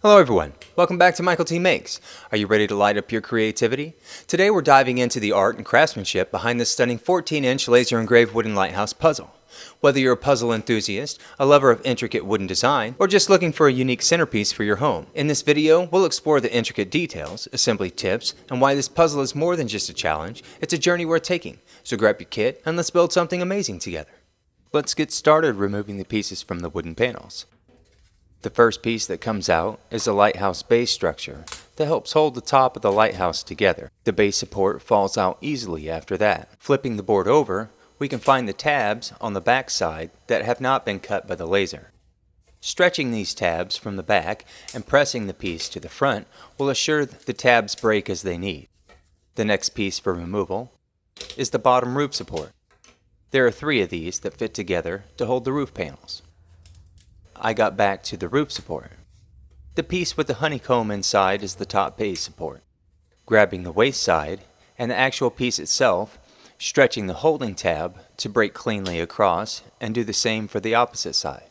Hello everyone, welcome back to Michael T. Makes. Are you ready to light up your creativity? Today we're diving into the art and craftsmanship behind this stunning 14-inch laser engraved wooden lighthouse puzzle. Whether you're a puzzle enthusiast, a lover of intricate wooden design, or just looking for a unique centerpiece for your home, in this video we'll explore the intricate details, assembly tips, and why this puzzle is more than just a challenge, it's a journey worth taking. So grab your kit and let's build something amazing together. Let's get started removing the pieces from the wooden panels. The first piece that comes out is the lighthouse base structure that helps hold the top of the lighthouse together. The base support falls out easily after that. Flipping the board over, we can find the tabs on the back side that have not been cut by the laser. Stretching these tabs from the back and pressing the piece to the front will assure the tabs break as they need. The next piece for removal is the bottom roof support. There are 3 of these that fit together to hold the roof panels. I got back to the roof support. The piece with the honeycomb inside is the top base support. Grabbing the waist side and the actual piece itself, stretching the holding tab to break cleanly across and do the same for the opposite side.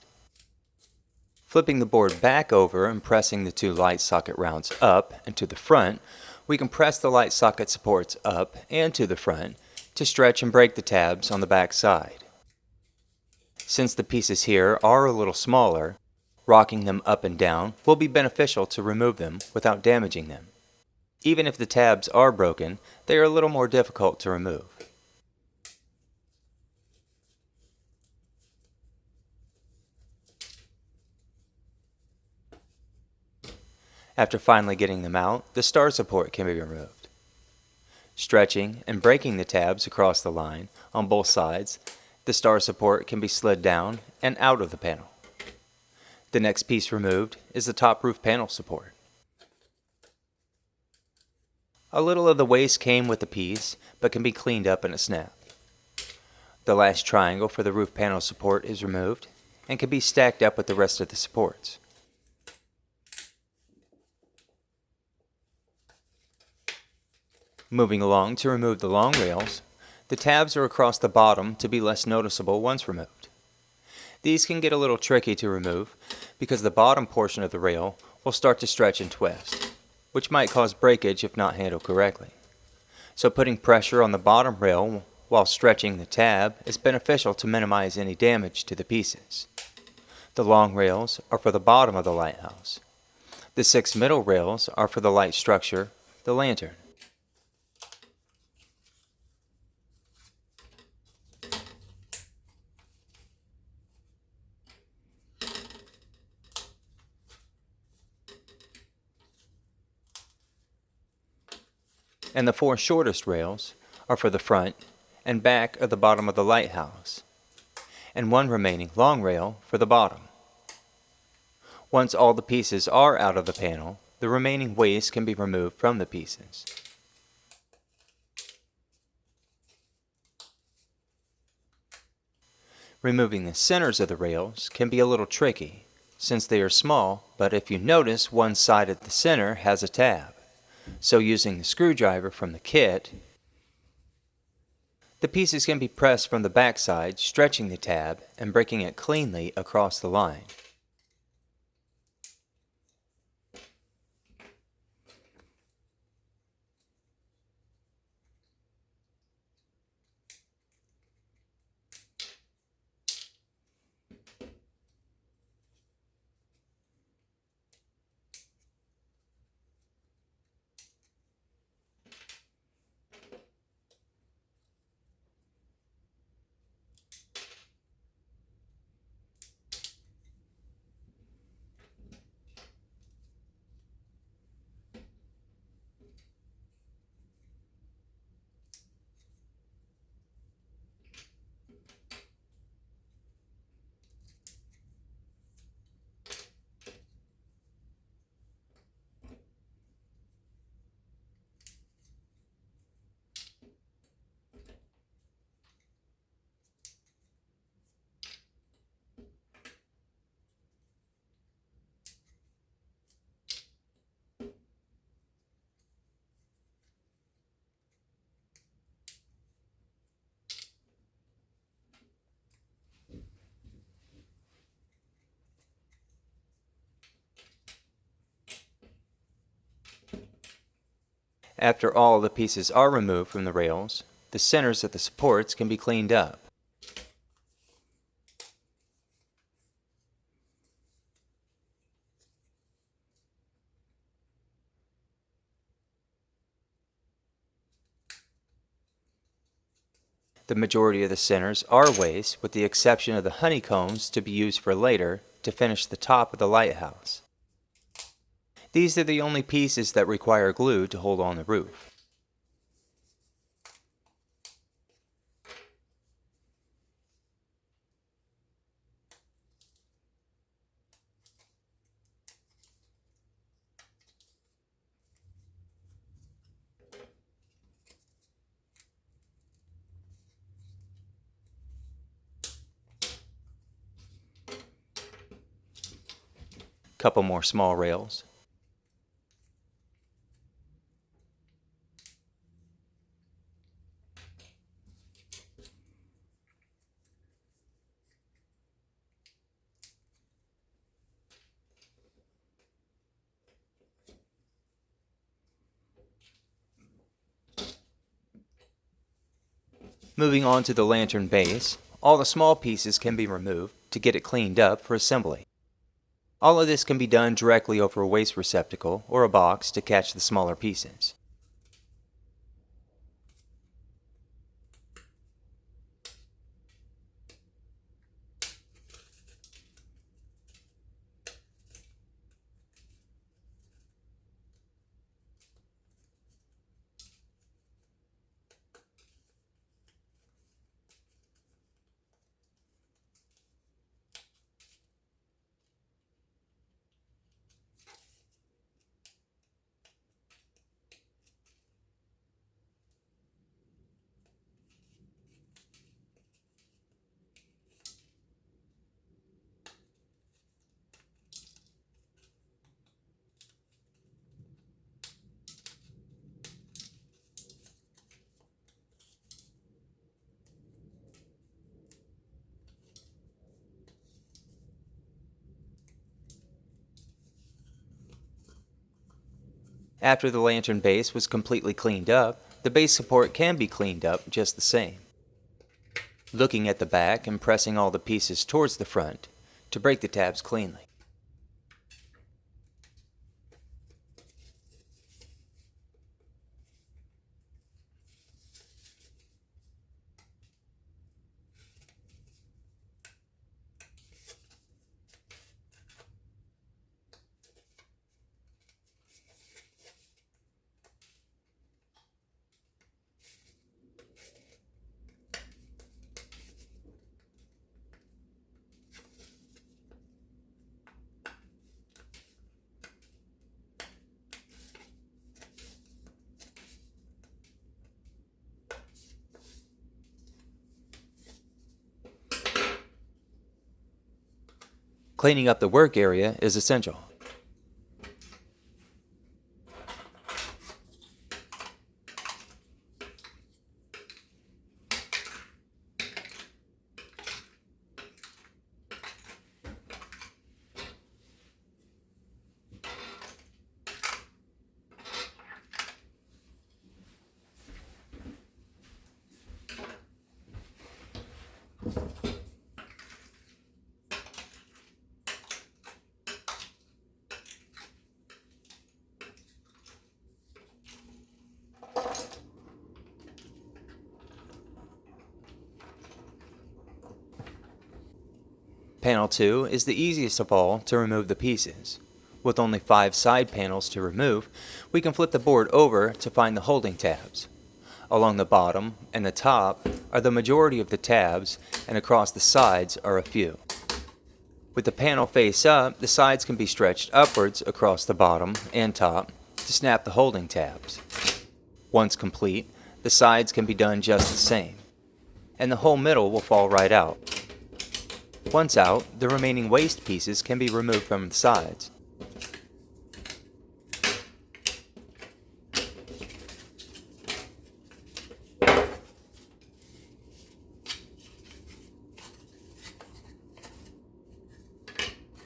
Flipping the board back over and pressing the 2 light socket rounds up and to the front, we can press the light socket supports up and to the front to stretch and break the tabs on the back side. Since the pieces here are a little smaller, rocking them up and down will be beneficial to remove them without damaging them. Even if the tabs are broken, they are a little more difficult to remove. After finally getting them out, the star support can be removed. Stretching and breaking the tabs across the line on both sides, the star support can be slid down and out of the panel. The next piece removed is the top roof panel support. A little of the waste came with the piece, but can be cleaned up in a snap. The last triangle for the roof panel support is removed and can be stacked up with the rest of the supports. Moving along to remove the long rails, the tabs are across the bottom to be less noticeable once removed. These can get a little tricky to remove because the bottom portion of the rail will start to stretch and twist, which might cause breakage if not handled correctly. So putting pressure on the bottom rail while stretching the tab is beneficial to minimize any damage to the pieces. The long rails are for the bottom of the lighthouse. The 6 middle rails are for the light structure, the lantern. And the 4 shortest rails are for the front and back of the bottom of the lighthouse, and 1 remaining long rail for the bottom. Once all the pieces are out of the panel, the remaining waste can be removed from the pieces. Removing the centers of the rails can be a little tricky, since they are small, but if you notice, one side of the center has a tab. So using the screwdriver from the kit, the pieces can be pressed from the back side, stretching the tab and breaking it cleanly across the line. After all the pieces are removed from the rails, the centers of the supports can be cleaned up. The majority of the centers are waste, with the exception of the honeycombs to be used for later to finish the top of the lighthouse. These are the only pieces that require glue to hold on the roof. Couple more small rails. Moving on to the lantern base, all the small pieces can be removed to get it cleaned up for assembly. All of this can be done directly over a waste receptacle or a box to catch the smaller pieces. After the lantern base was completely cleaned up, the base support can be cleaned up just the same. Looking at the back and pressing all the pieces towards the front to break the tabs cleanly. Cleaning up the work area is essential. Panel 2 is the easiest of all to remove the pieces. With only 5 side panels to remove, we can flip the board over to find the holding tabs. Along the bottom and the top are the majority of the tabs, and across the sides are a few. With the panel face up, the sides can be stretched upwards across the bottom and top to snap the holding tabs. Once complete, the sides can be done just the same, and the whole middle will fall right out. Once out, the remaining waste pieces can be removed from the sides.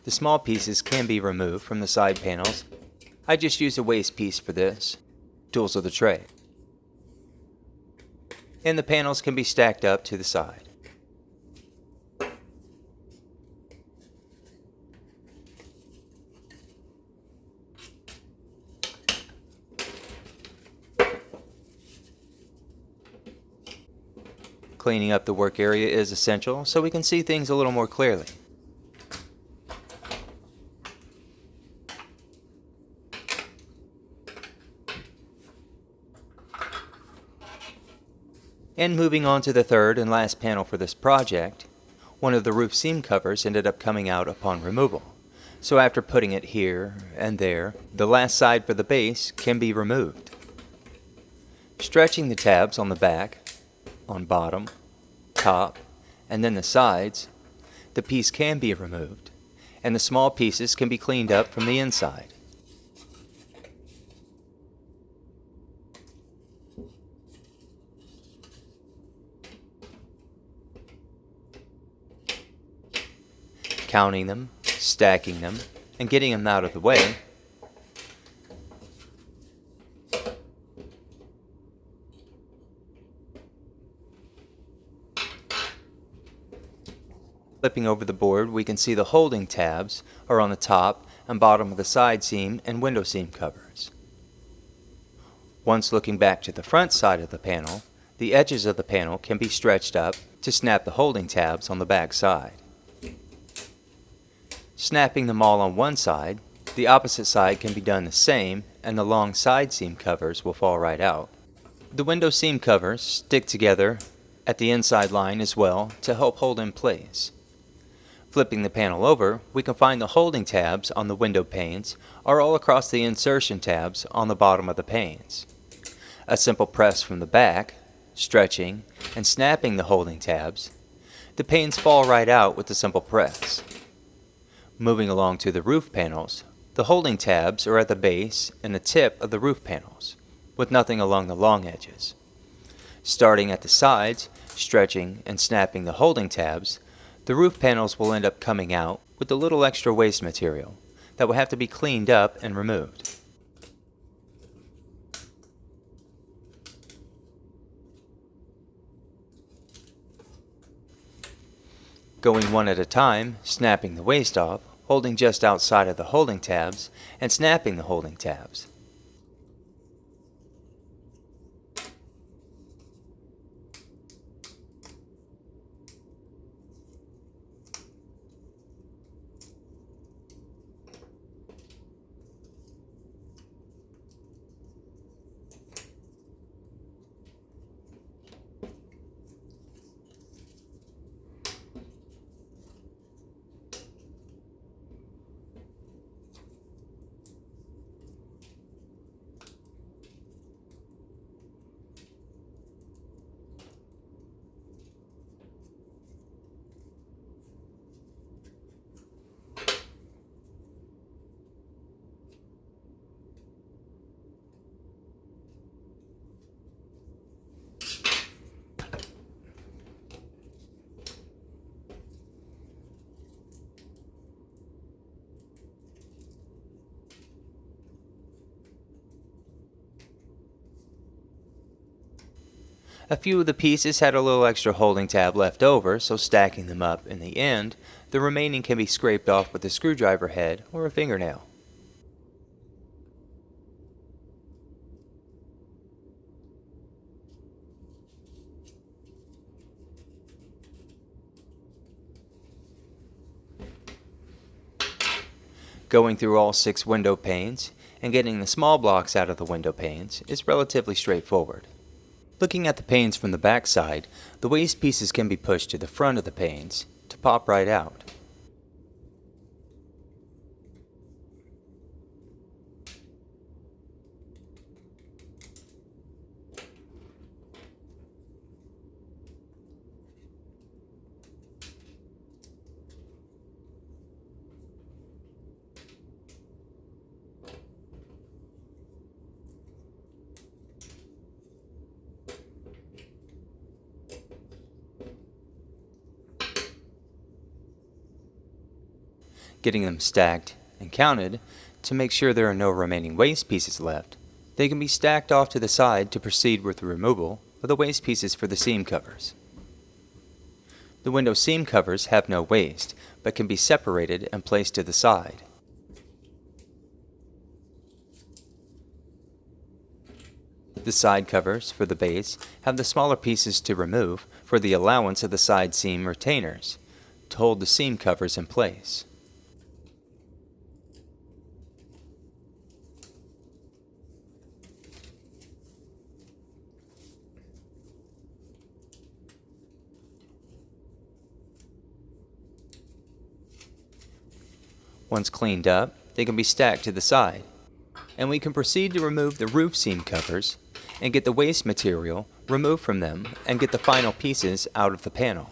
The small pieces can be removed from the side panels. I just use a waste piece for this. tools of the trade, and the panels can be stacked up to the side. Cleaning up the work area is essential so we can see things a little more clearly. And moving on to the third and last panel for this project, one of the roof seam covers ended up coming out upon removal. So after putting it here and there, the last side for the base can be removed. Stretching the tabs on the back, on bottom, top, and then the sides, the piece can be removed, and the small pieces can be cleaned up from the inside. Counting them, stacking them, and getting them out of the way, flipping over the board, we can see the holding tabs are on the top and bottom of the side seam and window seam covers. Once looking back to the front side of the panel, the edges of the panel can be stretched up to snap the holding tabs on the back side. Snapping them all on one side, the opposite side can be done the same, and the long side seam covers will fall right out. The window seam covers stick together at the inside line as well to help hold in place. Flipping the panel over, we can find the holding tabs on the window panes are all across the insertion tabs on the bottom of the panes. A simple press from the back, stretching, and snapping the holding tabs, the panes fall right out with the simple press. Moving along to the roof panels, the holding tabs are at the base and the tip of the roof panels, with nothing along the long edges. Starting at the sides, stretching and snapping the holding tabs, the roof panels will end up coming out with a little extra waste material that will have to be cleaned up and removed. Going one at a time, snapping the waste off, holding just outside of the holding tabs, and snapping the holding tabs. A few of the pieces had a little extra holding tab left over, so stacking them up in the end, the remaining can be scraped off with a screwdriver head or a fingernail. Going through all 6 window panes and getting the small blocks out of the window panes is relatively straightforward. Looking at the panes from the back side, the waste pieces can be pushed to the front of the panes to pop right out. Getting them stacked and counted to make sure there are no remaining waste pieces left, They can be stacked off to the side to proceed with the removal of the waste pieces for the seam covers. The window seam covers have no waste, but can be separated and placed to the side. The side covers for the base have the smaller pieces to remove for the allowance of the side seam retainers to hold the seam covers in place. Once cleaned up, they can be stacked to the side, and we can proceed to remove the roof seam covers and get the waste material removed from them and get the final pieces out of the panel.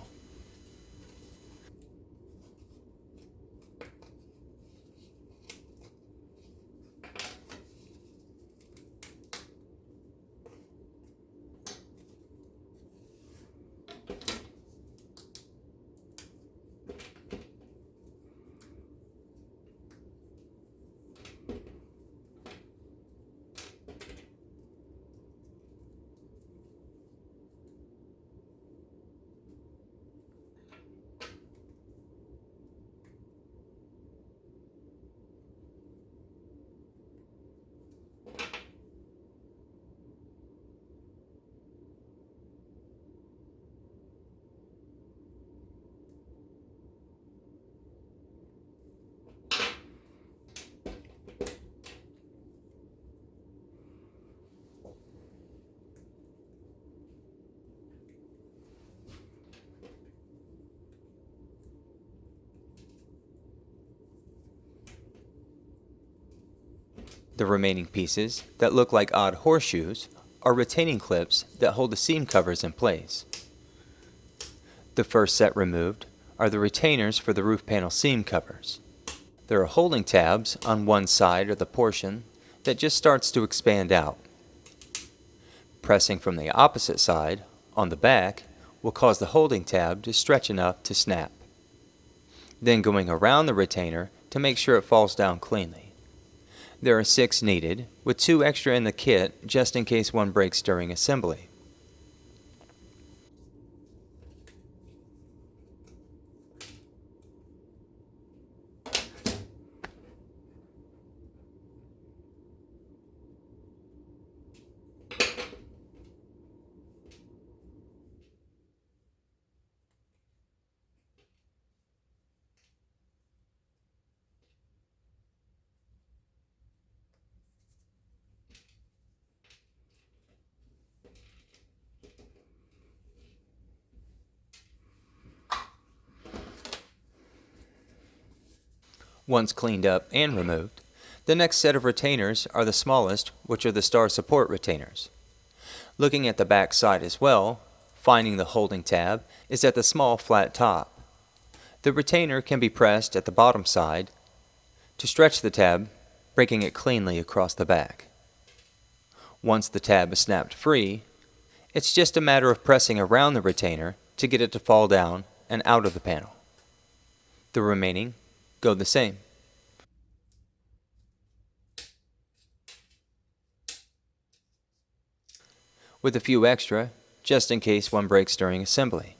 The remaining pieces that look like odd horseshoes are retaining clips that hold the seam covers in place. The first set removed are the retainers for the roof panel seam covers. There are holding tabs on one side of the portion that just starts to expand out. Pressing from the opposite side, on the back, will cause the holding tab to stretch enough to snap. Then going around the retainer to make sure it falls down cleanly. There are 6 needed, with 2 extra in the kit just in case one breaks during assembly. Once cleaned up and removed, the next set of retainers are the smallest, which are the star support retainers. Looking at the back side as well, finding the holding tab is at the small flat top. The retainer can be pressed at the bottom side to stretch the tab, breaking it cleanly across the back. Once the tab is snapped free, it's just a matter of pressing around the retainer to get it to fall down and out of the panel. The remaining go the same. With a few extra, just in case one breaks during assembly.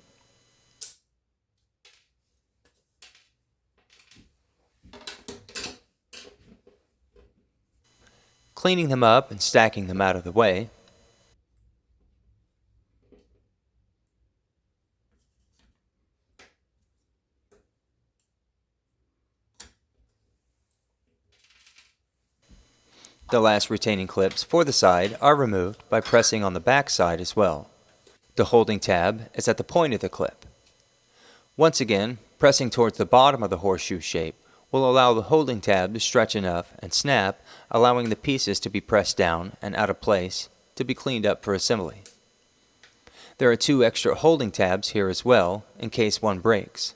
Cleaning them up and stacking them out of the way, the last retaining clips for the side are removed by pressing on the back side as well. The holding tab is at the point of the clip. Once again, pressing towards the bottom of the horseshoe shape will allow the holding tab to stretch enough and snap, allowing the pieces to be pressed down and out of place to be cleaned up for assembly. There are 2 extra holding tabs here as well in case one breaks.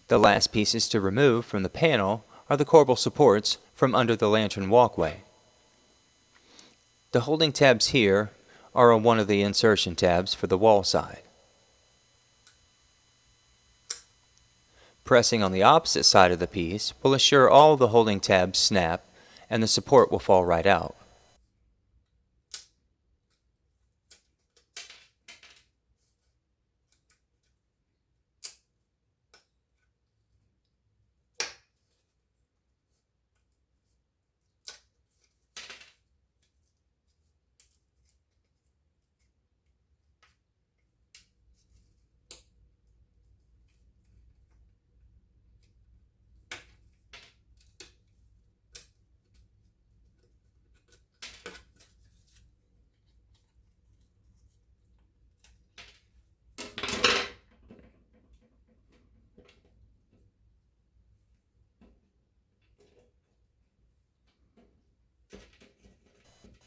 The last pieces to remove from the panel are the corbel supports from under the lantern walkway. The holding tabs here are on one of the insertion tabs for the wall side. Pressing on the opposite side of the piece will assure all the holding tabs snap and the support will fall right out.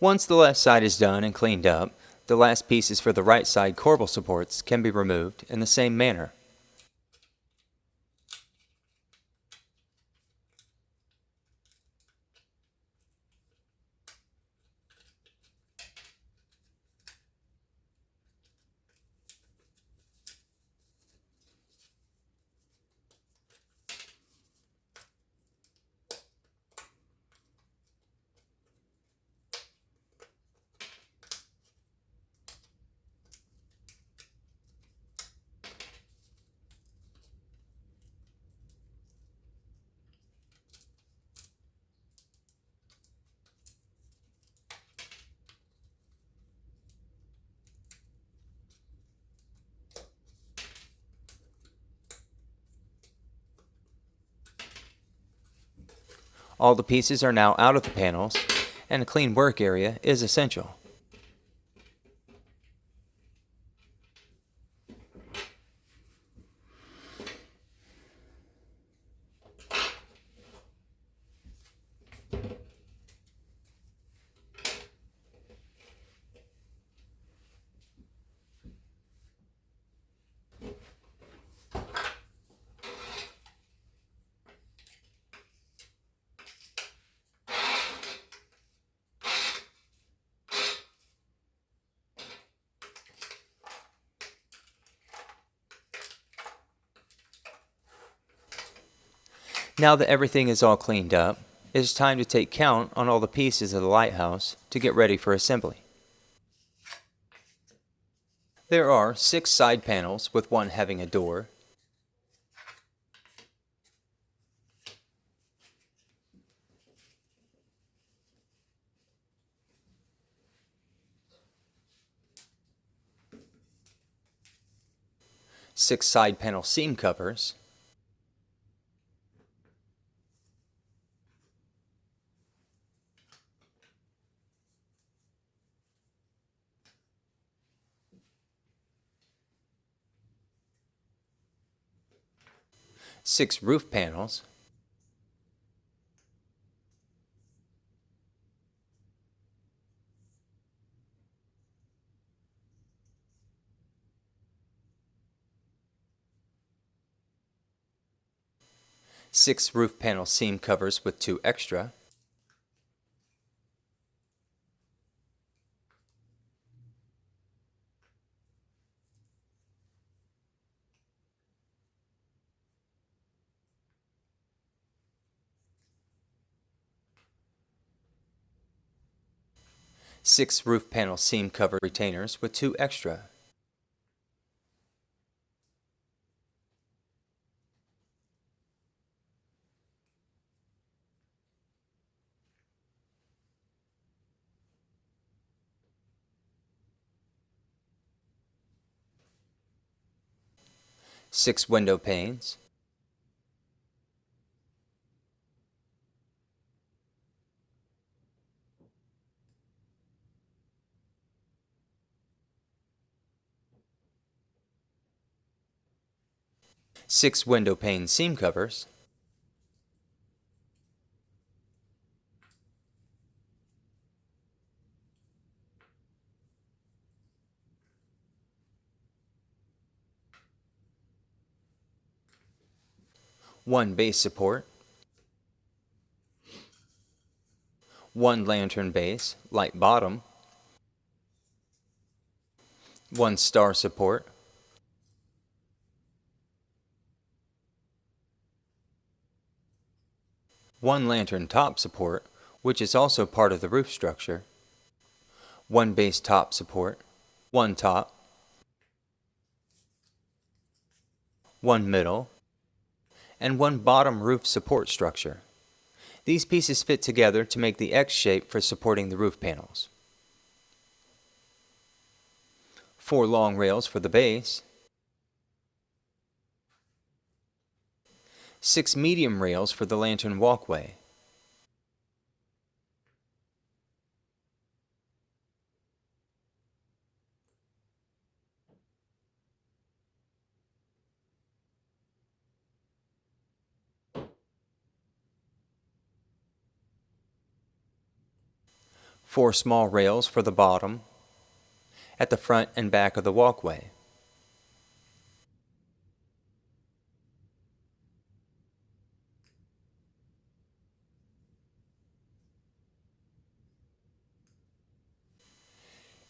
Once the left side is done and cleaned up, the last pieces for the right side corbel supports can be removed in the same manner. All the pieces are now out of the panels, and a clean work area is essential. Now that everything is all cleaned up, it is time to take count on all the pieces of the lighthouse to get ready for assembly. There are 6 side panels with one having a door, 6 side panel seam covers, 6 roof panels, 6 roof panel seam covers with 2 extra, 6 roof panel seam cover retainers with 2 extra, 6 window panes, 6 window pane seam covers, one base support, one lantern base, light bottom, one star support, one lantern top support, which is also part of the roof structure, one base top support, one top, one middle, and one bottom roof support structure. These pieces fit together to make the X shape for supporting the roof panels. 4 long rails for the base, 6 medium rails for the lantern walkway, 4 small rails for the bottom, at the front and back of the walkway.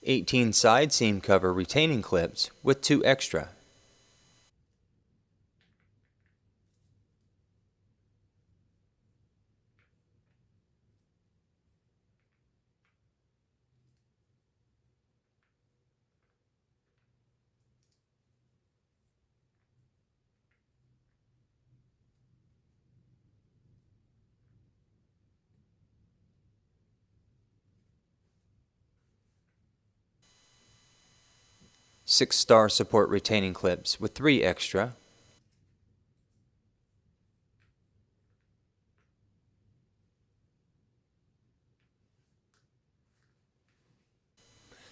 "18 side seam cover retaining clips with 2 extra. Six star support retaining clips with 3 extra.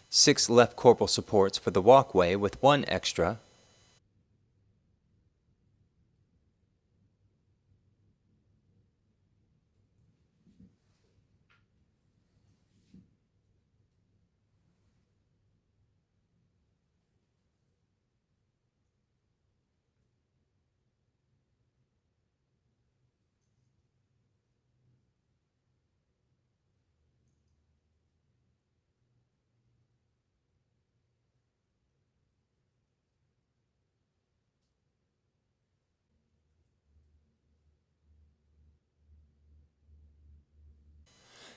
Six left corbel supports for the walkway with 1 extra.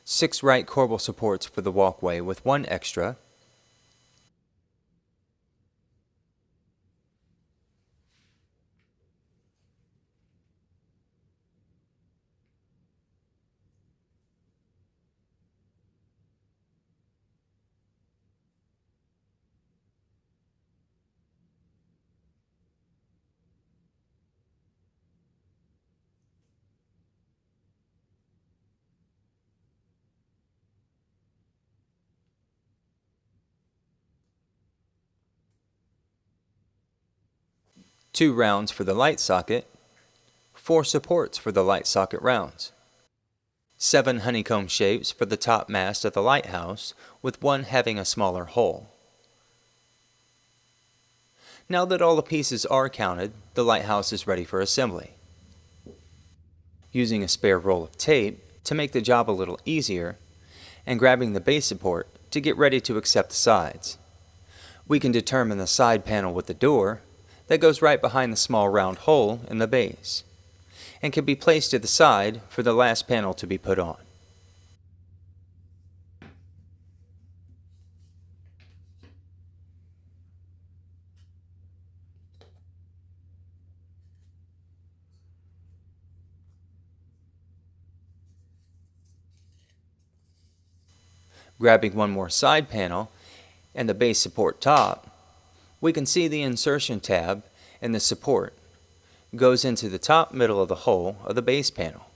Six right corbel supports for the walkway with 1 extra. Two rounds for the light socket, 4 supports for the light socket rounds, 7 honeycomb shapes for the top mast of the lighthouse, with 1 having a smaller hole. Now that all the pieces are counted, the lighthouse is ready for assembly. Using a spare roll of tape to make the job a little easier, and grabbing the base support to get ready to accept the sides. We can determine the side panel with the door that goes right behind the small round hole in the base, and can be placed to the side for the last panel to be put on. Grabbing one more side panel and the base support top, we can see the insertion tab and the support goes into the top middle of the hole of the base panel.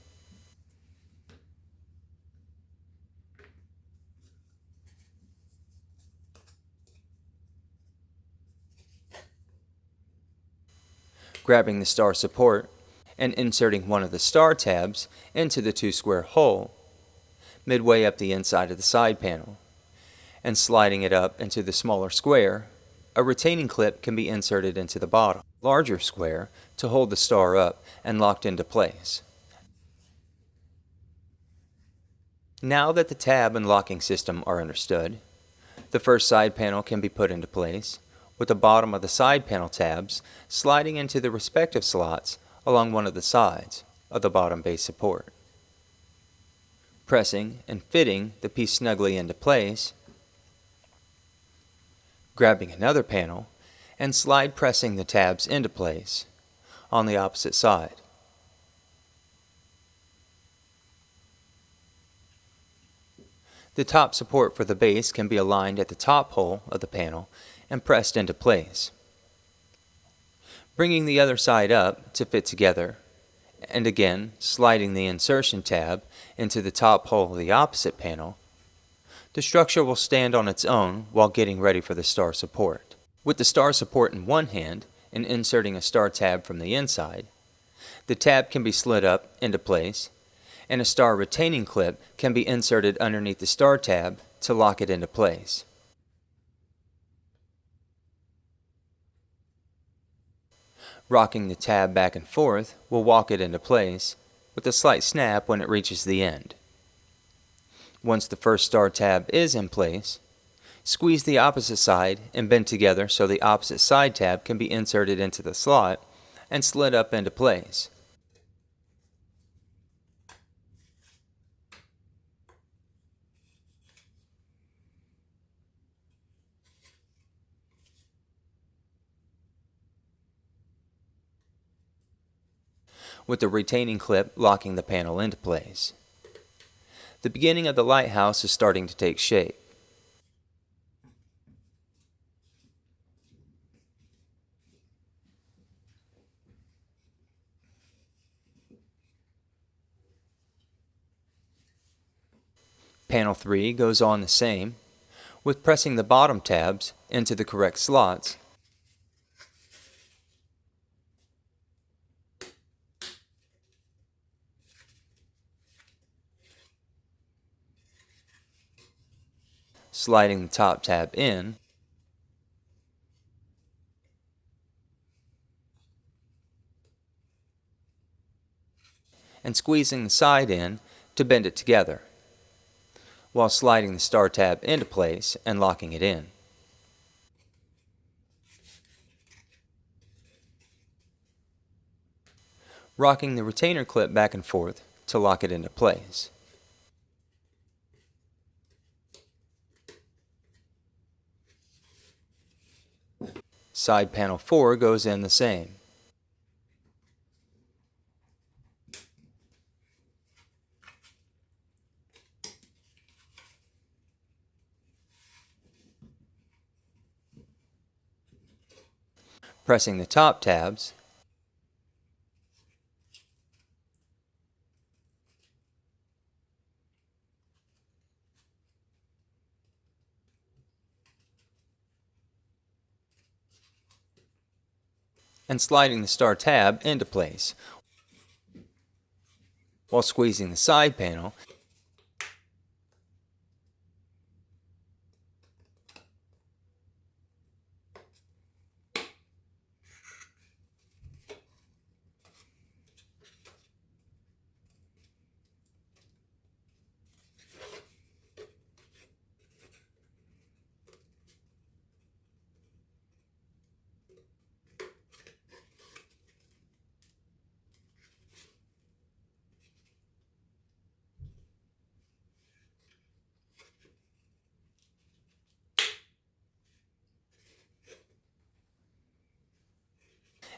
Grabbing the star support and inserting one of the star tabs into the 2 square hole midway up the inside of the side panel, and sliding it up into the smaller square, a retaining clip can be inserted into the bottom. larger square to hold the star up and locked into place. Now that the tab and locking system are understood, the first side panel can be put into place, with the bottom of the side panel tabs sliding into the respective slots along one of the sides of the bottom base support. Pressing and fitting the piece snugly into place, grabbing another panel, and slide pressing the tabs into place on the opposite side. The top support for the base can be aligned at the top hole of the panel and pressed into place. Bringing the other side up to fit together, and again sliding the insertion tab into the top hole of the opposite panel, the structure will stand on its own while getting ready for the star support. With the star support in one hand and inserting a star tab from the inside, the tab can be slid up into place, and a star retaining clip can be inserted underneath the star tab to lock it into place. Rocking the tab back and forth will walk it into place, with a slight snap when it reaches the end. Once the first star tab is in place, squeeze the opposite side and bend together so the opposite side tab can be inserted into the slot and slid up into place. With the retaining clip locking the panel into place. The beginning of the lighthouse is starting to take shape. Panel 3 goes on the same, with pressing the bottom tabs into the correct slots, sliding the top tab in, and squeezing the side in to bend it together, while sliding the star tab into place and locking it in. Rocking the retainer clip back and forth to lock it into place. Side panel 4 goes in the same. Pressing the top tabs, and sliding the star tab into place, while squeezing the side panel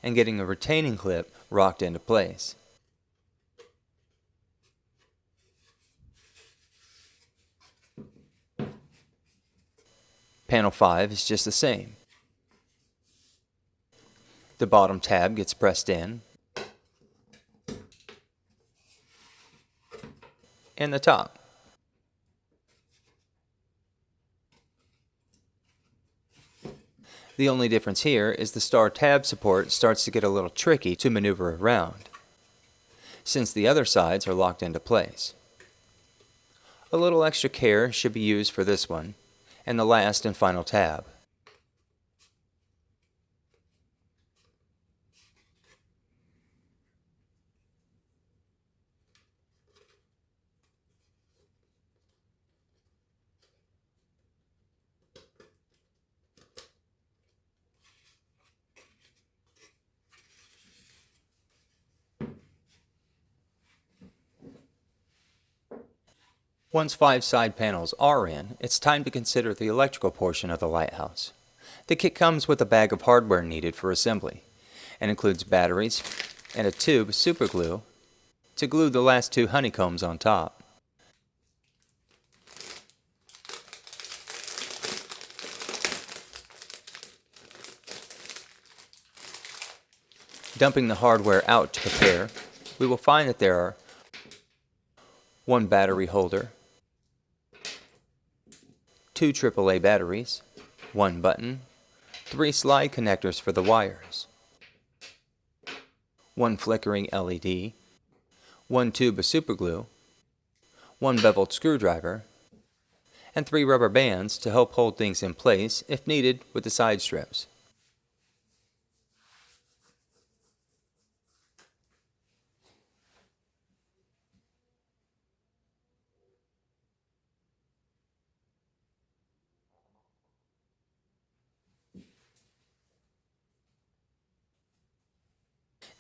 and getting a retaining clip rocked into place. Panel 5 is just the same. The bottom tab gets pressed in, and the top. The only difference here is the star tab support starts to get a little tricky to maneuver around, since the other sides are locked into place. A little extra care should be used for this one, and the last and final tab. Once 5 side panels are in, it's time to consider the electrical portion of the Lighthouse. The kit comes with a bag of hardware needed for assembly, and includes batteries and a tube of superglue to glue the last 2 honeycombs on top. Dumping the hardware out to prepare, we will find that there are 1 battery holder, 2 AAA batteries, 1 button, 3 slide connectors for the wires, 1 flickering LED, 1 tube of superglue, 1 beveled screwdriver, and 3 rubber bands to help hold things in place if needed with the side strips.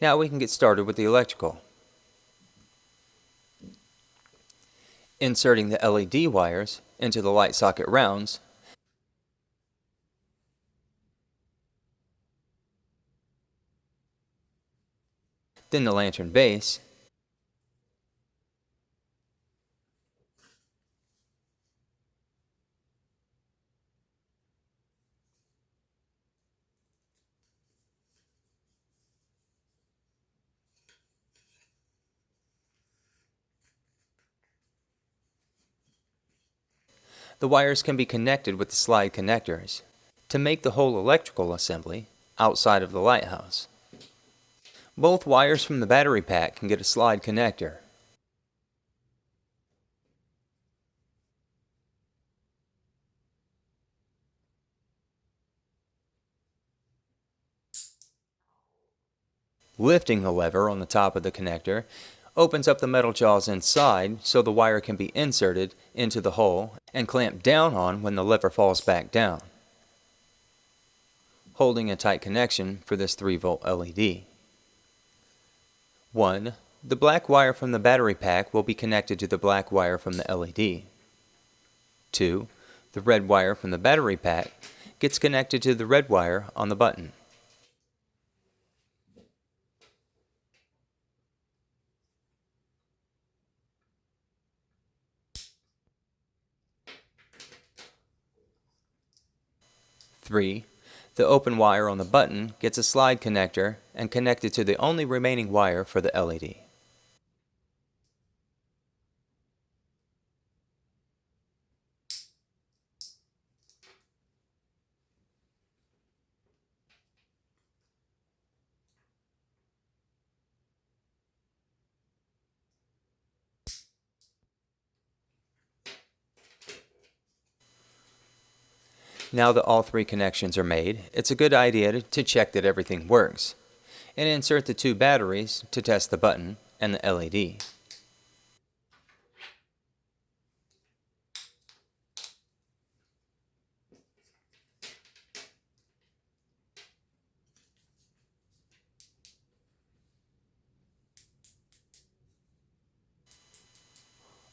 Now we can get started with the electrical. Inserting the LED wires into the light socket rounds, then the lantern base, the wires can be connected with the slide connectors to make the whole electrical assembly outside of the lighthouse. Both wires from the battery pack can get a slide connector. Lifting the lever on the top of the connector opens up the metal jaws inside so the wire can be inserted into the hole and clamped down on when the lever falls back down, holding a tight connection for this 3-volt LED. 1. The black wire from the battery pack will be connected to the black wire from the LED. 2. The red wire from the battery pack gets connected to the red wire on the button. Three, the open wire on the button gets a slide connector and connected to the only remaining wire for the LED. Now that all 3 connections are made, it's a good idea to check that everything works, and insert the 2 batteries to test the button and the LED.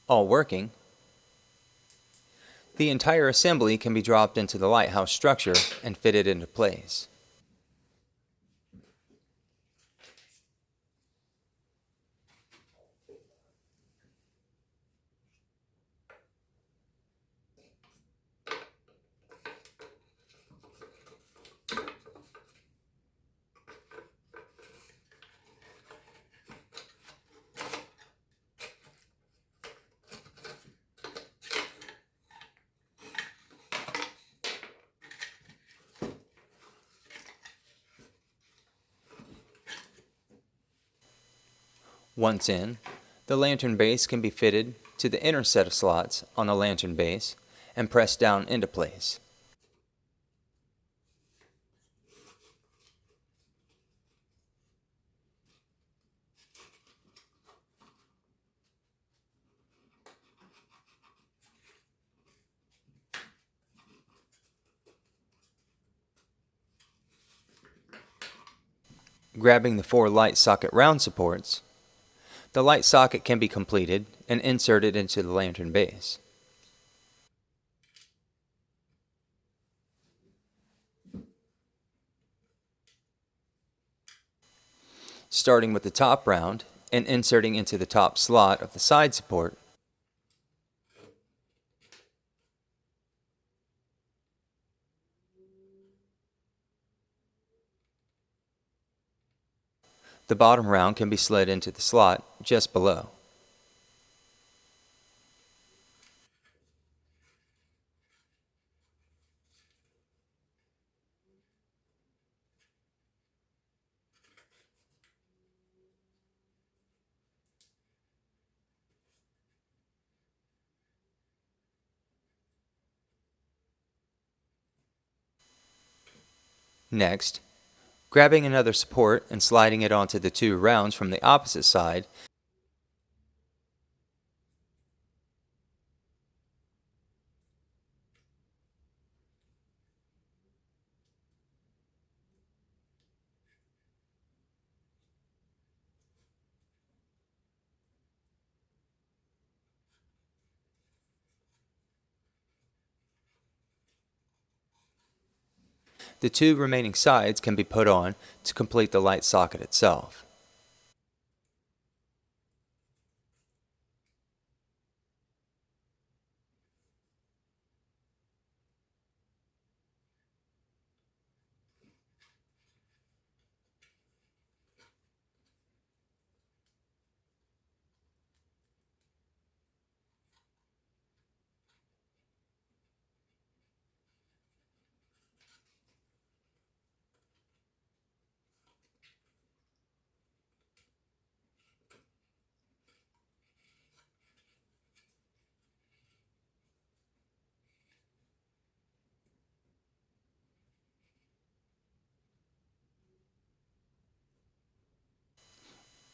All working, the entire assembly can be dropped into the lighthouse structure and fitted into place. Once in, the lantern base can be fitted to the inner set of slots on the lantern base and pressed down into place. Grabbing the 4 light socket round supports, the light socket can be completed and insert it into the lantern base. Starting with the top round and inserting into the top slot of the side support, the bottom round can be slid into the slot just below. Next, grabbing another support and sliding it onto the two rounds from the opposite side, the two remaining sides can be put on to complete the light socket itself.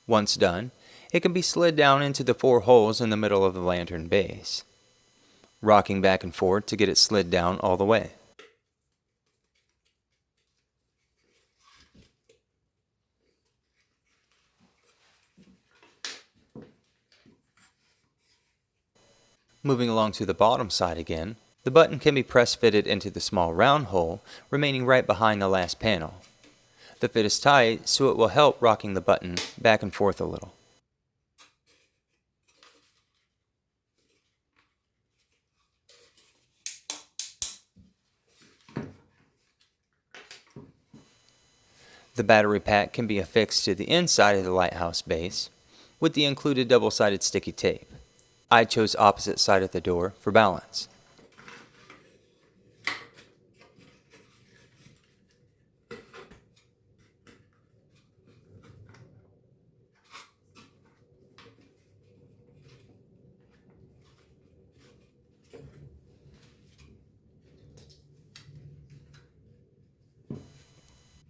Once done, it can be slid down into the 4 holes in the middle of the lantern base, rocking back and forth to get it slid down all the way. Moving along to the bottom side again, the button can be press fitted into the small round hole remaining right behind the last panel. The fit is tight, so it will help rocking the button back and forth a little. The battery pack can be affixed to the inside of the Lighthouse base with the included double-sided sticky tape. I chose opposite side of the door for balance.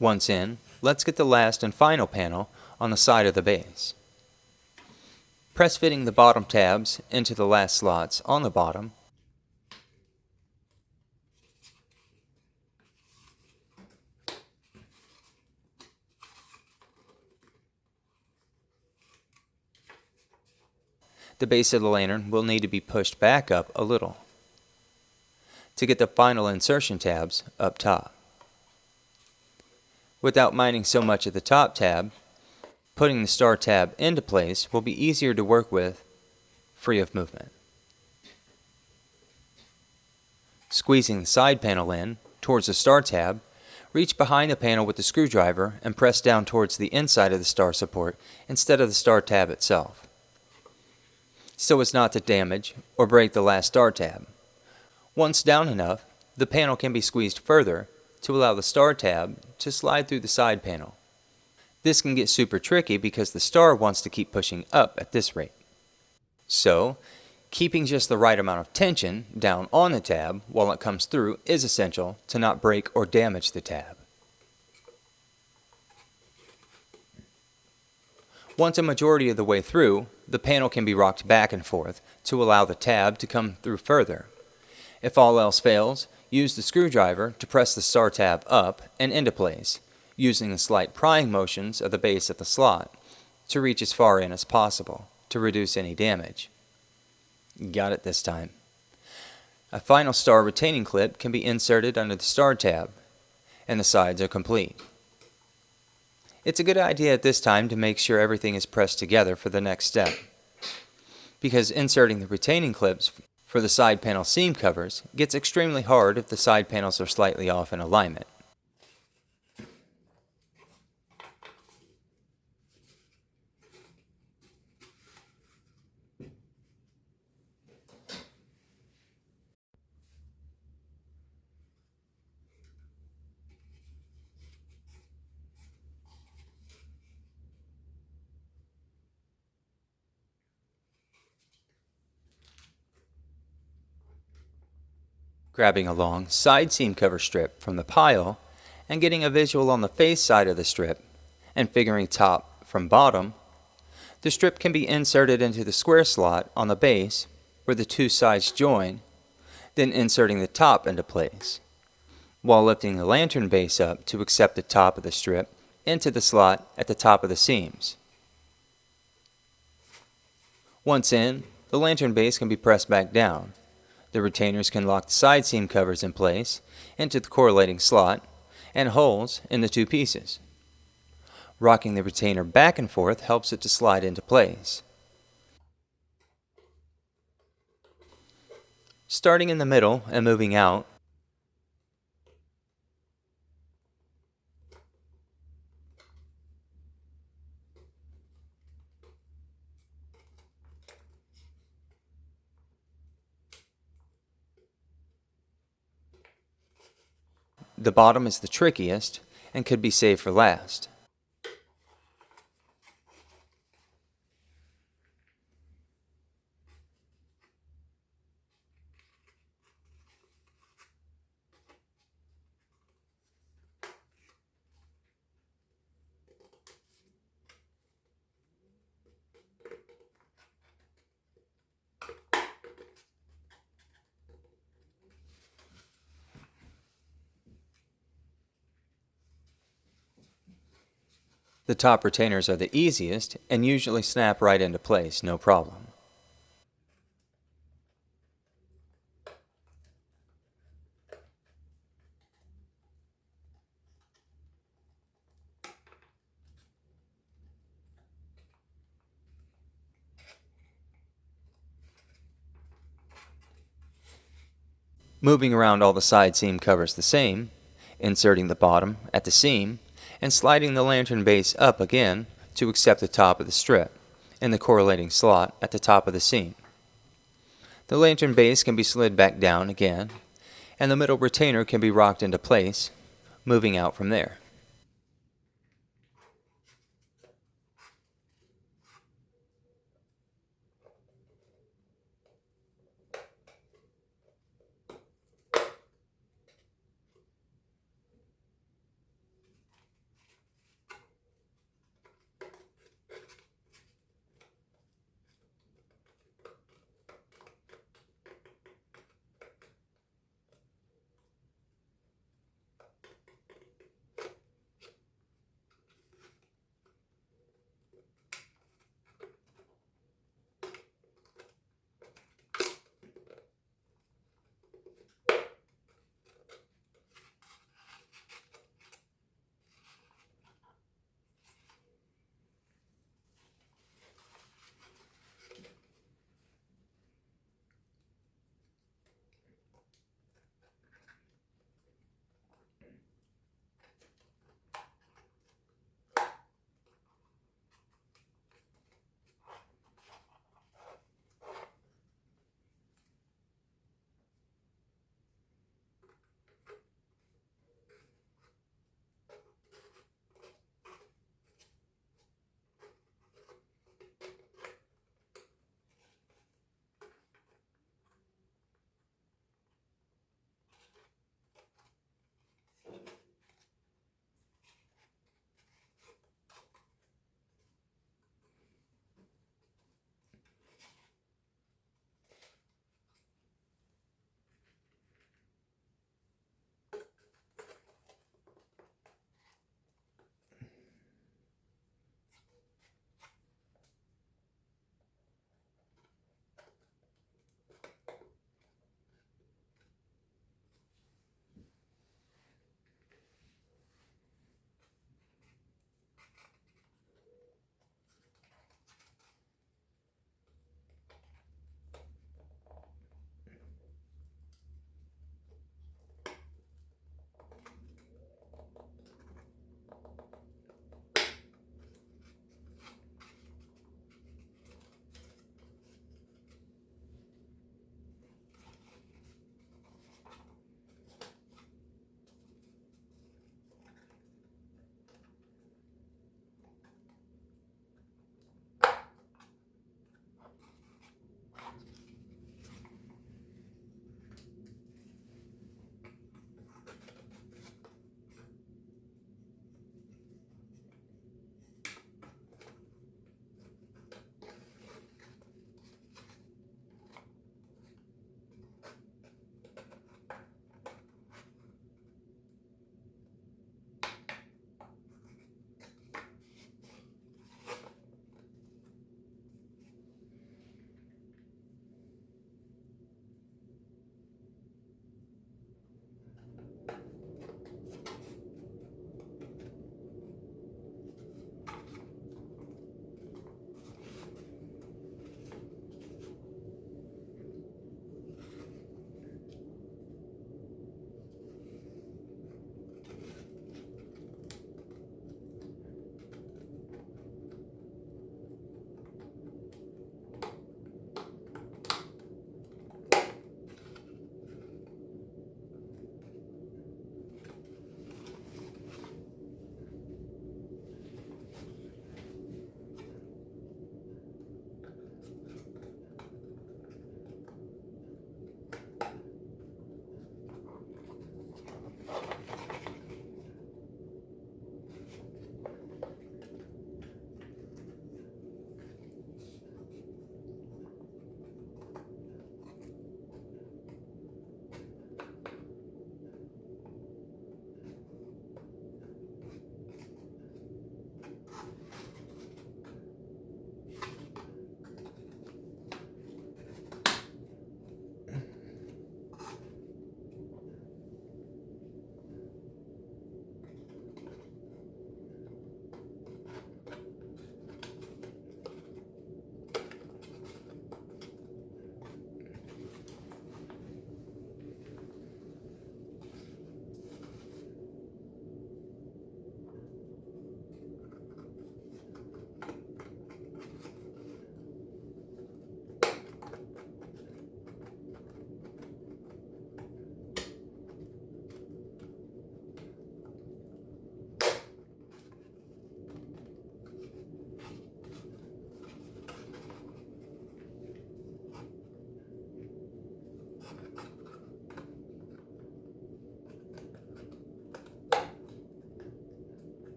Once in, let's get the last and final panel on the side of the base. Press fitting the bottom tabs into the last slots on the bottom, the base of the lantern will need to be pushed back up a little to get the final insertion tabs up top. Without minding so much of the top tab, putting the star tab into place will be easier to work with, free of movement. Squeezing the side panel in towards the star tab, reach behind the panel with the screwdriver and press down towards the inside of the star support instead of the star tab itself, so as not to damage or break the last star tab. Once down enough, the panel can be squeezed further to allow the star tab to slide through the side panel. This can get super tricky because the star wants to keep pushing up at this rate. So, keeping just the right amount of tension down on the tab while it comes through is essential to not break or damage the tab. Once a majority of the way through, the panel can be rocked back and forth to allow the tab to come through further. If all else fails, use the screwdriver to press the star tab up and into place, using the slight prying motions of the base of the slot to reach as far in as possible to reduce any damage. Got it this time. A final star retaining clip can be inserted under the star tab, and the sides are complete. It's a good idea at this time to make sure everything is pressed together for the next step, because inserting the retaining clips for the side panel seam covers gets extremely hard if the side panels are slightly off in alignment. Grabbing a long side seam cover strip from the pile and getting a visual on the face side of the strip and figuring top from bottom, the strip can be inserted into the square slot on the base where the two sides join, then inserting the top into place, while lifting the lantern base up to accept the top of the strip into the slot at the top of the seams. Once in, the lantern base can be pressed back down. The retainers can lock the side seam covers in place into the correlating slot and holes in the two pieces. Rocking the retainer back and forth helps it to slide into place. Starting in the middle and moving out, the bottom is the trickiest and could be saved for last. The top retainers are the easiest and usually snap right into place, no problem. Moving around all the side seam covers the same, inserting the bottom at the seam, and sliding the lantern base up again to accept the top of the strip, in the correlating slot at the top of the seam. The lantern base can be slid back down again, and the middle retainer can be rocked into place, moving out from there.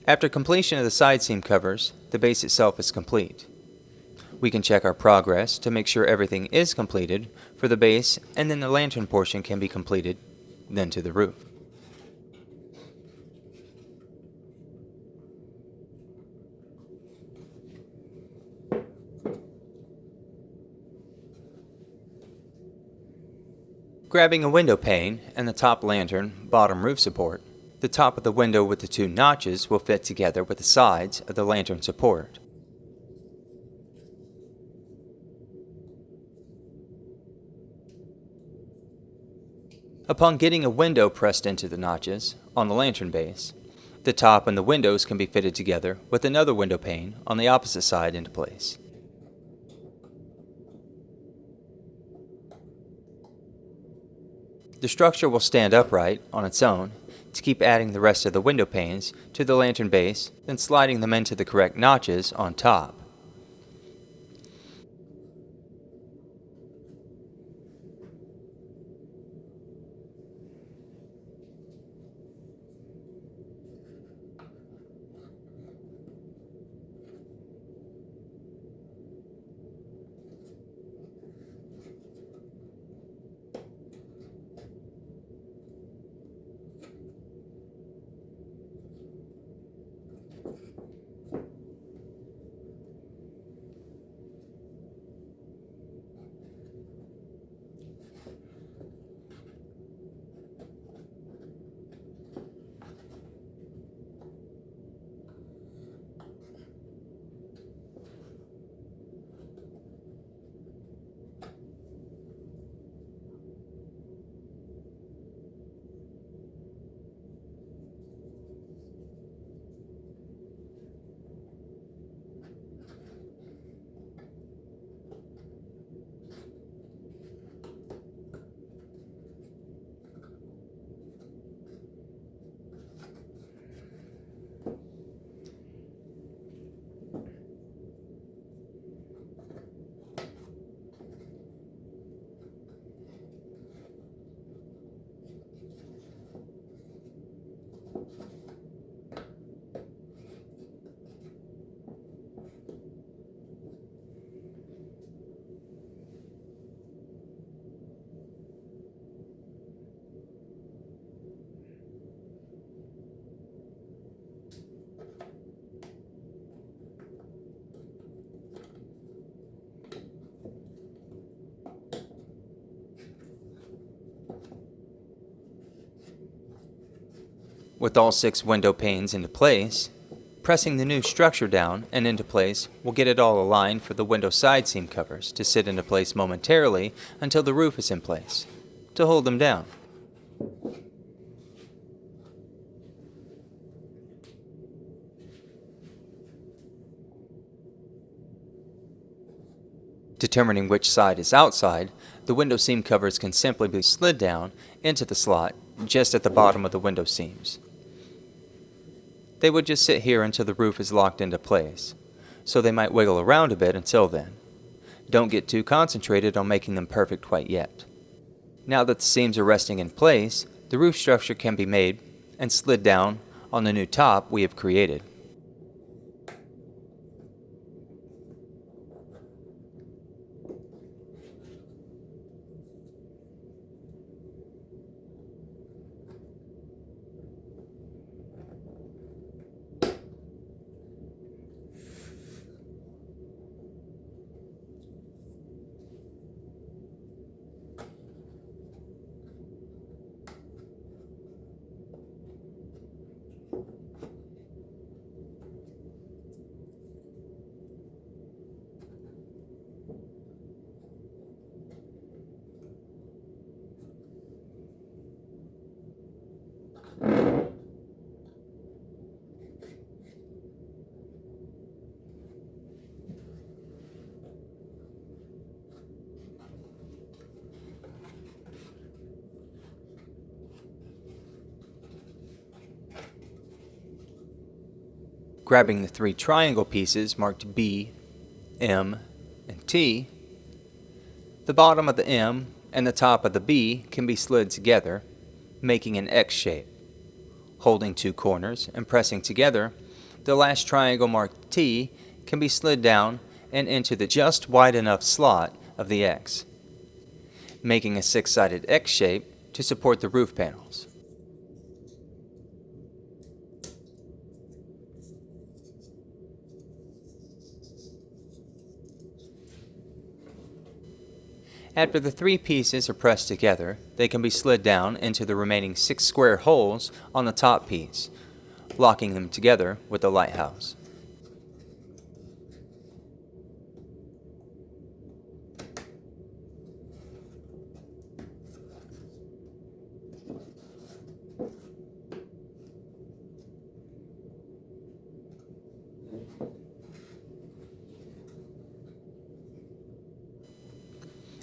After completion of the side seam covers, the base itself is complete. We can check our progress to make sure everything is completed for the base, and then the lantern portion can be completed, then to the roof. Grabbing a window pane and the top lantern bottom roof support, the top of the window with the two notches will fit together with the sides of the lantern support. Upon getting a window pressed into the notches on the lantern base, the top and the windows can be fitted together with another window pane on the opposite side into place. The structure will stand upright on its own to keep adding the rest of the window panes to the lantern base, then sliding them into the correct notches on top. With all 6 window panes into place, pressing the new structure down and into place will get it all aligned for the window side seam covers to sit into place momentarily until the roof is in place, to hold them down. Determining which side is outside, the window seam covers can simply be slid down into the slot just at the bottom of the window seams. They would just sit here until the roof is locked into place, so they might wiggle around a bit until then. Don't get too concentrated on making them perfect quite yet. Now that the seams are resting in place, the roof structure can be made and slid down on the new top we have created. Grabbing the 3 triangle pieces marked B, M, and T, the bottom of the M and the top of the B can be slid together, making an X shape. Holding 2 corners and pressing together The last triangle marked T can be slid down and into the just wide enough slot of the X, making a six-sided X shape to support the roof panels. After the three pieces are pressed together, they can be slid down into the remaining 6 square holes on the top piece, locking them together with the lighthouse.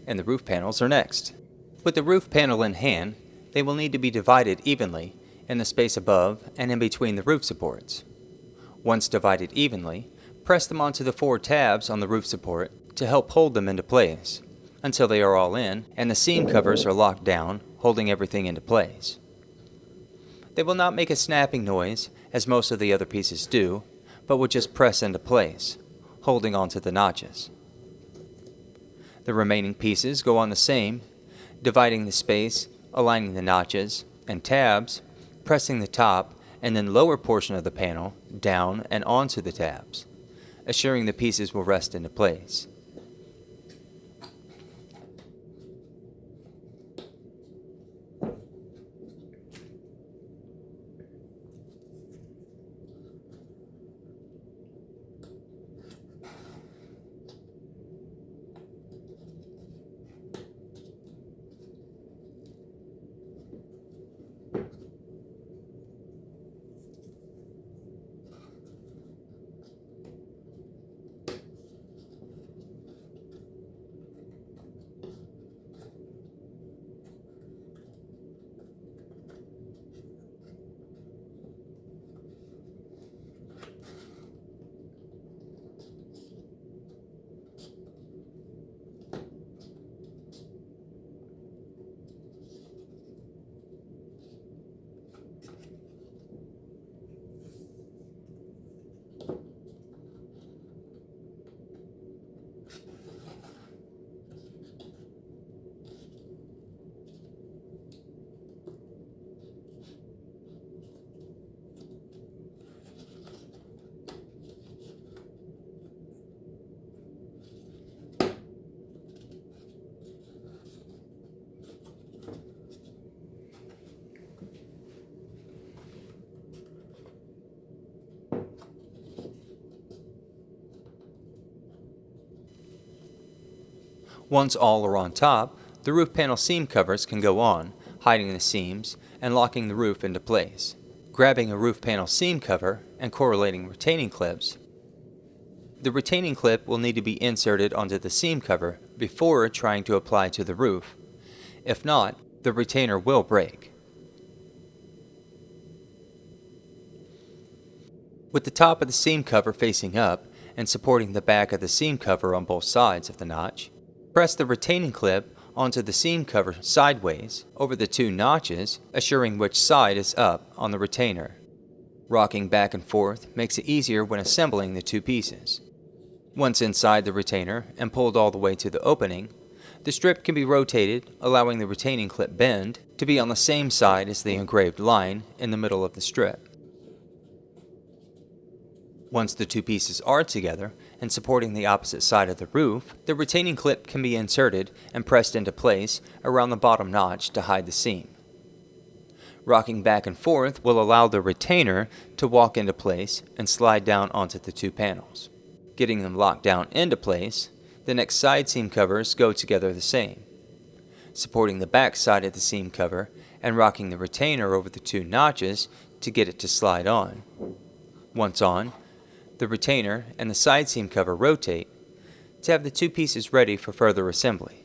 And the roof panels are next. With the roof panel in hand, they will need to be divided evenly in the space above and in between the roof supports. Once divided evenly, press them onto the 4 tabs on the roof support to help hold them into place until they are all in and the seam covers are locked down, holding everything into place. They will not make a snapping noise as most of the other pieces do, but will just press into place, holding onto the notches. The remaining pieces go on the same, dividing the space, aligning the notches and tabs, pressing the top and then lower portion of the panel down and onto the tabs, assuring the pieces will rest into place. Once all are on top, the roof panel seam covers can go on, hiding the seams and locking the roof into place. Grabbing a roof panel seam cover and correlating retaining clips, the retaining clip will need to be inserted onto the seam cover before trying to apply to the roof. If not, the retainer will break. With the top of the seam cover facing up and supporting the back of the seam cover on both sides of the notch, press the retaining clip onto the seam cover sideways over the 2 notches, assuring which side is up on the retainer. Rocking back and forth makes it easier when assembling the 2 pieces. Once inside the retainer and pulled all the way to the opening, the strip can be rotated, allowing the retaining clip bend to be on the same side as the engraved line in the middle of the strip. Once the 2 pieces are together and supporting the opposite side of the roof, the retaining clip can be inserted and pressed into place around the bottom notch to hide the seam. Rocking back and forth will allow the retainer to walk into place and slide down onto the 2 panels. Getting them locked down into place, the next side seam covers go together the same, supporting the back side of the seam cover and rocking the retainer over the 2 notches to get it to slide on. Once on, the retainer and the side seam cover rotate to have the 2 pieces ready for further assembly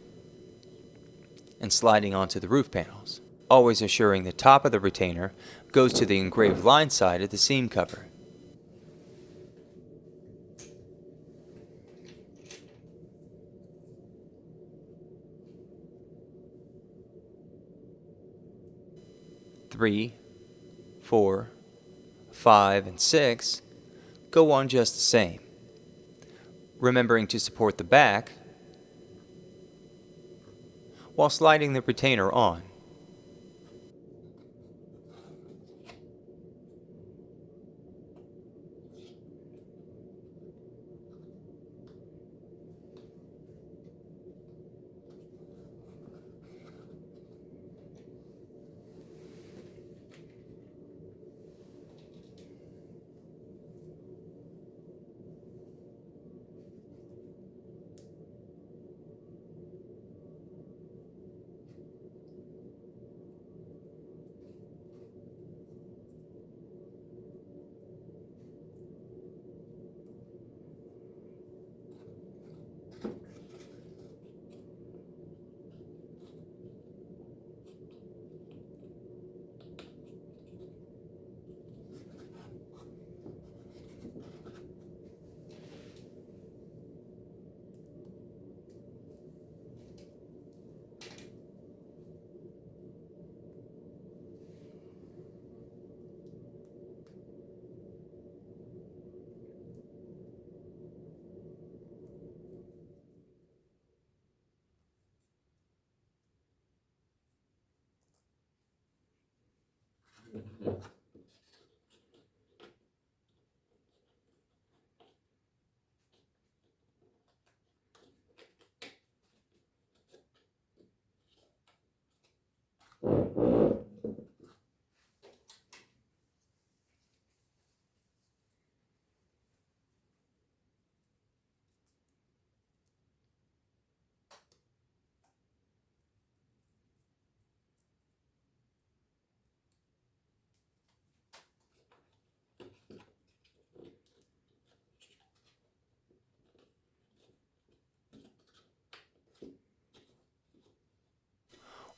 and sliding onto the roof panels, always assuring the top of the retainer goes to the engraved line side of the seam cover. Three, 4, 5, and 6 go on just the same, remembering to support the back while sliding the retainer on.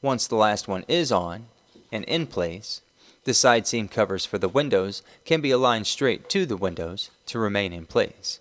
Once the last one is on and in place, the side seam covers for the windows can be aligned straight to the windows to remain in place.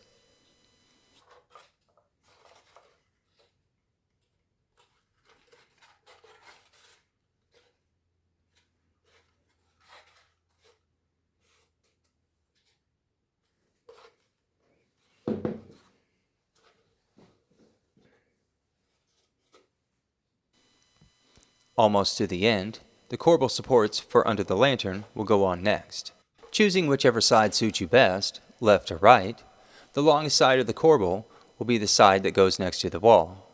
Almost to the end, the corbel supports for under the lantern will go on next. Choosing whichever side suits you best, left or right, the longest side of the corbel will be the side that goes next to the wall.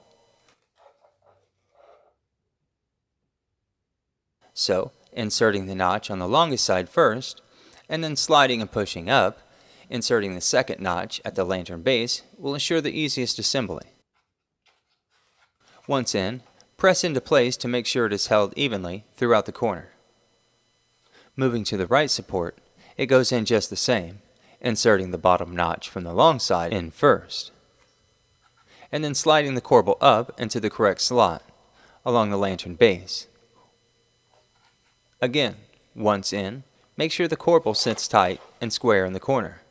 So, inserting the notch on the longest side first, and then sliding and pushing up, inserting the second notch at the lantern base will ensure the easiest assembly. Once in, press into place to make sure it is held evenly throughout the corner. Moving to the right support, it goes in just the same, inserting the bottom notch from the long side in first, and then sliding the corbel up into the correct slot along the lantern base. Again, once in, make sure the corbel sits tight and square in the corner.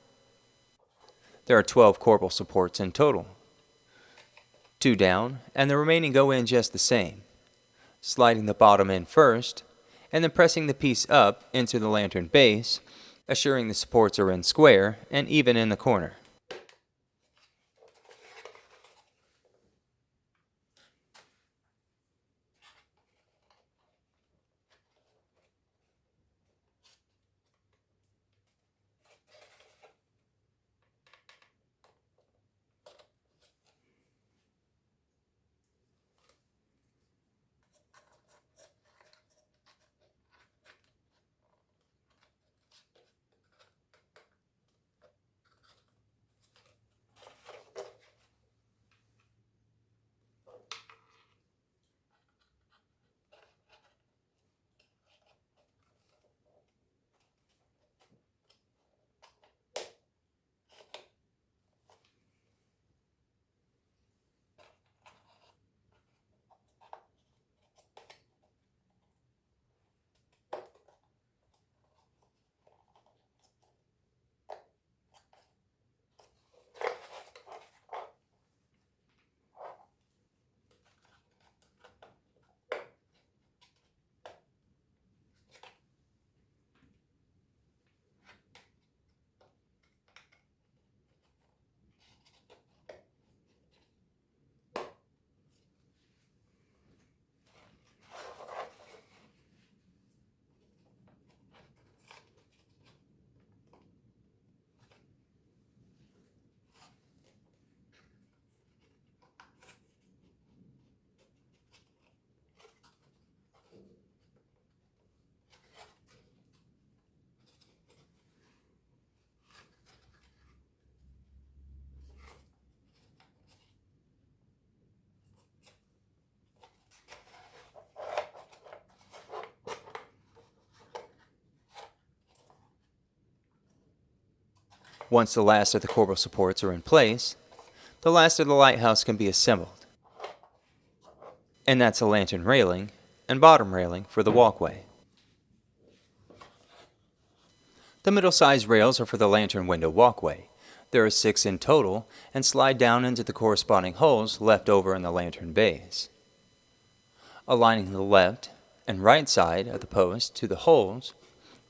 There are 12 corbel supports in total. 2 down, and the remaining go in just the same, sliding the bottom in first, and then pressing the piece up into the lantern base, assuring the supports are in square and even in the corner. Once the last of the corbel supports are in place, the last of the lighthouse can be assembled. And that's a lantern railing and bottom railing for the walkway. The middle-sized rails are for the lantern window walkway. There are 6 in total and slide down into the corresponding holes left over in the lantern base. Aligning the left and right side of the post to the holes,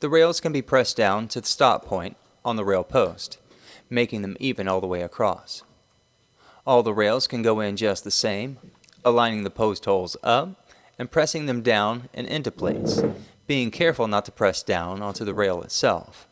the rails can be pressed down to the stop point on the rail post, making them even all the way across. All the rails can go in just the same, aligning the post holes up and pressing them down and into place, being careful not to press down onto the rail itself.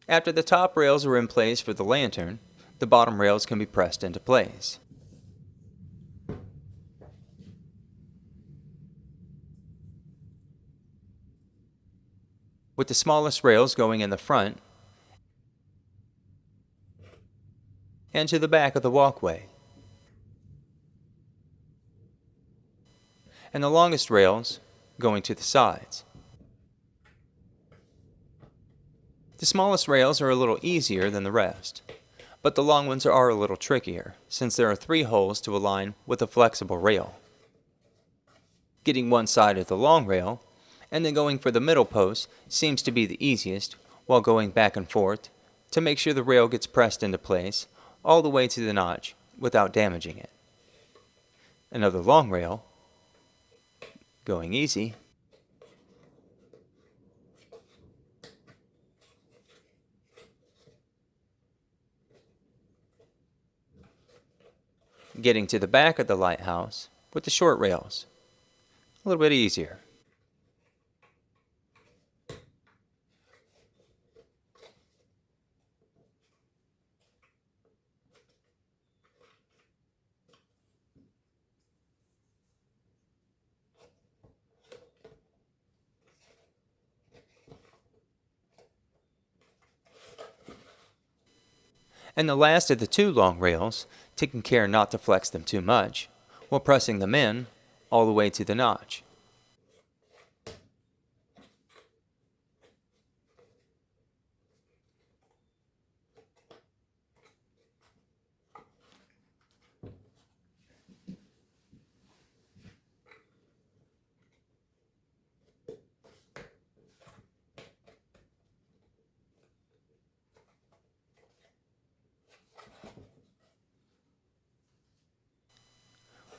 After the top rails are in place for the lantern, the bottom rails can be pressed into place. With the smallest rails going in the front and to the back of the walkway, and the longest rails going to the sides. The smallest rails are a little easier than the rest, but the long ones are a little trickier, since there are 3 holes to align with a flexible rail. Getting one side of the long rail, and then going for the middle post seems to be the easiest, while going back and forth to make sure the rail gets pressed into place all the way to the notch without damaging it. Another long rail, going easy. Getting to the back of the lighthouse with the short rails, a little bit easier. And the last of the 2 long rails, taking care not to flex them too much, while pressing them in all the way to the notch.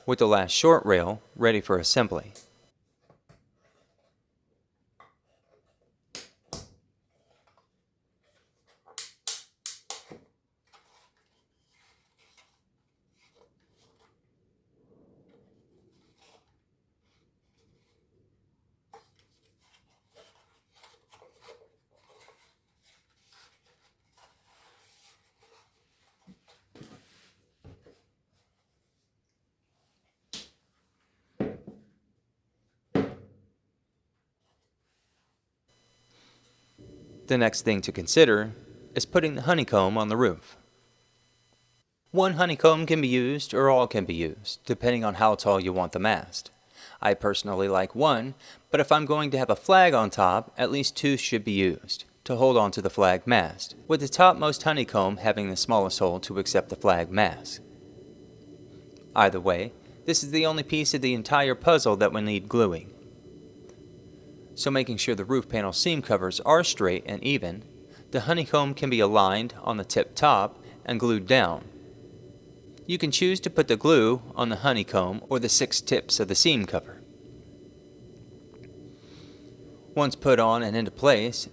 With the last short rail ready for assembly. The next thing to consider is putting the honeycomb on the roof. One honeycomb can be used, or all can be used, depending on how tall you want the mast. I personally like one, but if I'm going to have a flag on top, at least two should be used, to hold onto the flag mast, with the topmost honeycomb having the smallest hole to accept the flag mast. Either way, this is the only piece of the entire puzzle that will need gluing. So making sure the roof panel seam covers are straight and even, the honeycomb can be aligned on the tip top and glued down. You can choose to put the glue on the honeycomb or the 6 tips of the seam cover. Once put on and into place,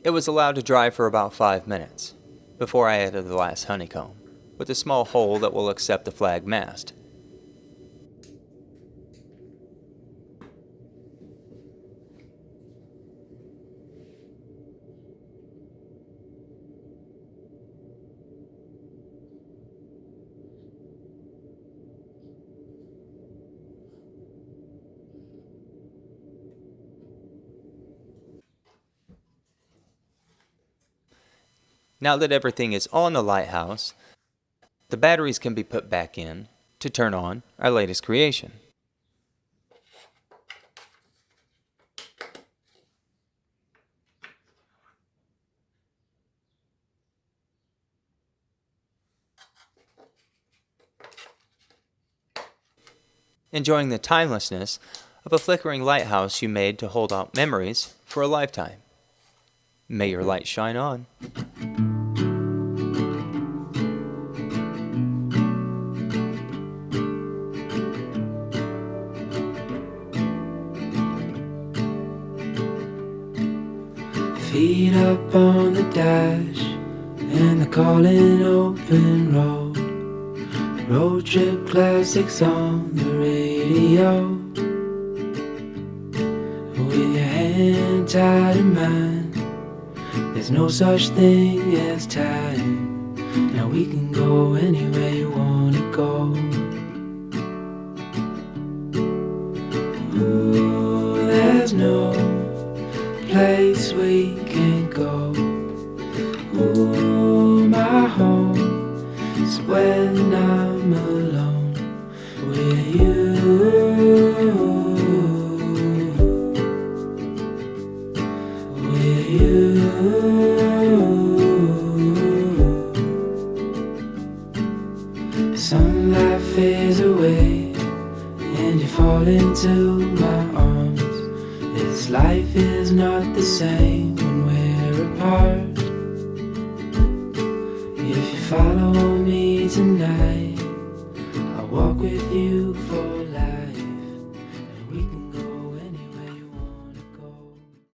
it was allowed to dry for about 5 minutes before I added the last honeycomb, with a small hole that will accept the flag mast. Now that everything is on the lighthouse, the batteries can be put back in to turn on our latest creation. Enjoying the timelessness of a flickering lighthouse you made to hold out memories for a lifetime. May your light shine on. Feet up on the dash and the calling open road. Road trip classics on the radio. With your hand tied in mine, there's no such thing as time. Now we can go anywhere you wanna go. Ooh, there's no place we can't go. Ooh, my home is when I'm alone with you. With you. Sunlight fades away and you fall into my arms. This life is not the same when we're apart. If you follow me tonight, I'll walk with you for